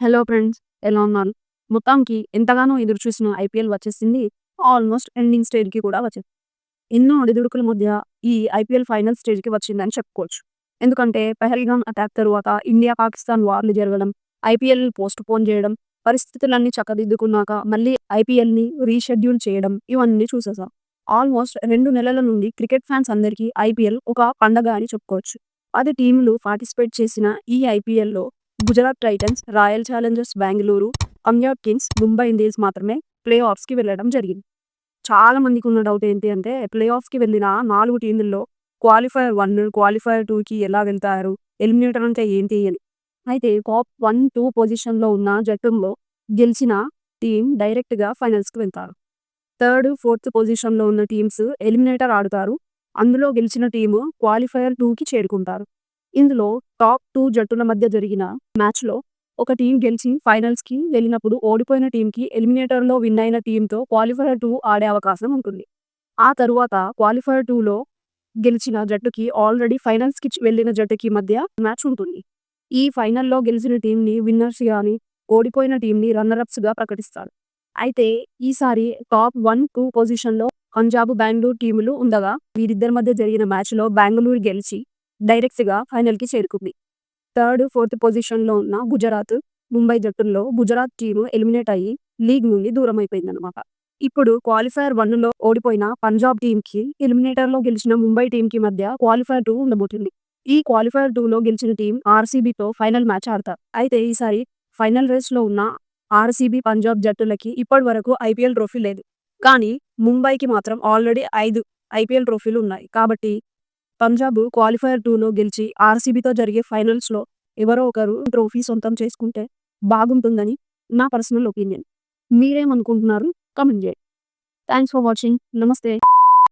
Hello friends, ఎలా ఉన్నారు? మొత్తానికి ఎంతగానో ఎదురుచూసిన ఐపీఎల్ వచ్చేసింది. ఆల్మోస్ట్ ఎండింగ్ స్టేజ్‌కి కూడా వచ్చేసింది. ఎన్నో ఒడిదుడుకుల మధ్య ఈ ఐపీఎల్ ఫైనల్ స్టేజ్‌కి వచ్చిందని చెప్పుకోవచ్చు. ఎందుకంటే పహల్గామ్ అటాక్ తరువాత ఇండియా, పాకిస్తాన్ వార్‌లు జరగడం, ఐపీఎల్ పోస్ట్‌పోన్ చేయడం, పరిస్థితులన్నీ చక్కదిద్దుకున్నాక మళ్ళీ ఐపీఎల్‌ని రీషెడ్యూల్ చేయడం ఇవన్నీ చూసేసాం. ఆల్మోస్ట్ 2 నెలల నుండి క్రికెట్ ఫ్యాన్స్ అందరికీ ఐపీఎల్ ఒక పండగ అని చెప్పుకోవచ్చు. 10 టీమ్‌లు పార్టిసిపేట్ చేసిన ఈ ఐపీఎల్‌లో Gujarat Titans, royal Challengers Bengaluru, Punjab Kings, Mumbai Indians మాత్రమే ప్లే ఆఫ్స్‌కి వెళ్ళడం జరిగింది. చాలా మందికున్న డౌట్ ఏంటి అంటే ప్లే ఆఫ్స్‌కి వెళ్ళిన 4 టీముల్లో క్వాలిఫైయర్ 1, క్వాలిఫైయర్ 2కి ఎలా వెళ్తారు? ఎలిమినేటర్ అంటే ఏంటి అని. అయితే టాప్ 1, 2 పొజిషన్‌లో ఉన్న జట్టుల్లో గెలిచిన టీమ్ డైరెక్ట్‌గా ఫైనల్స్‌కి వెళ్తారు. థర్డ్, ఫోర్త్ పొజిషన్‌లో ఉన్న టీమ్స్ ఎలిమినేటర్ ఆడుతారు. అందులో గెలిచిన టీము క్వాలిఫైయర్ 2కి చేరుకుంటారు. ఇందులో టాప్ 2 జట్టుల మధ్య జరిగిన మ్యాచ్‌లో ఒక టీమ్ గెలిచి ఫైనల్స్‌కి వెళ్ళినప్పుడు ఓడిపోయిన టీమ్‌కి ఎలిమినేటర్‌లో విన్ అయిన టీమ్‌తో క్వాలిఫైయర్ 2 ఆడే అవకాశం ఉంటుంది. ఆ తరువాత క్వాలిఫైయర్ 2లో గెలిచిన జట్టుకి ఆల్రెడీ ఫైనల్స్‌కి వెళ్ళిన జట్టుకి మధ్య మ్యాచ్ ఉంటుంది. ఈ ఫైనల్‌లో గెలిచిన టీమ్‌ని విన్నర్స్‌గా అని, ఓడిపోయిన టీమ్‌ని రన్నర్ అప్స్‌గా ప్రకటిస్తారు. అయితే ఈసారి టాప్ 1, 2 పొజిషన్‌లో పంజాబ్, బెంగుళూరు టీములు ఉండగా వీరిద్దరి మధ్య జరిగిన మ్యాచ్‌లో బెంగుళూరు గెలిచి డైరెక్ట్‌గా ఫైనల్‌కి చేరుకుంది. థర్డ్, ఫోర్త్ పొజిషన్‌లో ఉన్న గుజరాత్, ముంబై జట్టుల్లో గుజరాత్ టీము ఎలిమినేట్ అయ్యి లీగ్ నుండి దూరమైపోయిందనమాట. ఇప్పుడు క్వాలిఫైయర్ 1లో ఓడిపోయిన పంజాబ్ టీమ్‌కి, ఎలిమినేటర్‌లో గెలిచిన ముంబై టీమ్‌కి మధ్య క్వాలిఫైయర్ 2 ఉండబోతుంది. ఈ క్వాలిఫైయర్ 2లో గెలిచిన టీమ్ ఆర్‌సీబీతో ఫైనల్ మ్యాచ్ ఆడతారు. అయితే ఈసారి ఫైనల్ రేస్‌లో ఉన్న ఆర్‌సీబీ, పంజాబ్ జట్టులకి ఇప్పటివరకు ఐపీఎల్ ట్రోఫీ లేదు. కానీ ముంబైకి మాత్రం ఆల్రెడీ 5 ఐపీఎల్ ట్రోఫీలు ఉన్నాయి. కాబట్టి పంజాబ్ క్వాలిఫైయర్ 2లో గెలిచి ఆర్‌సీబీతో జరిగే ఫైనల్స్‌లో ఎవరో ఒకరు ట్రోఫీ సొంతం చేసుకుంటే బాగుంటుందని నా పర్సనల్ ఒపీనియన్. మీరేమనుకుంటున్నారు? కామెంట్ చేయండి. Thanks for watching. నమస్తే.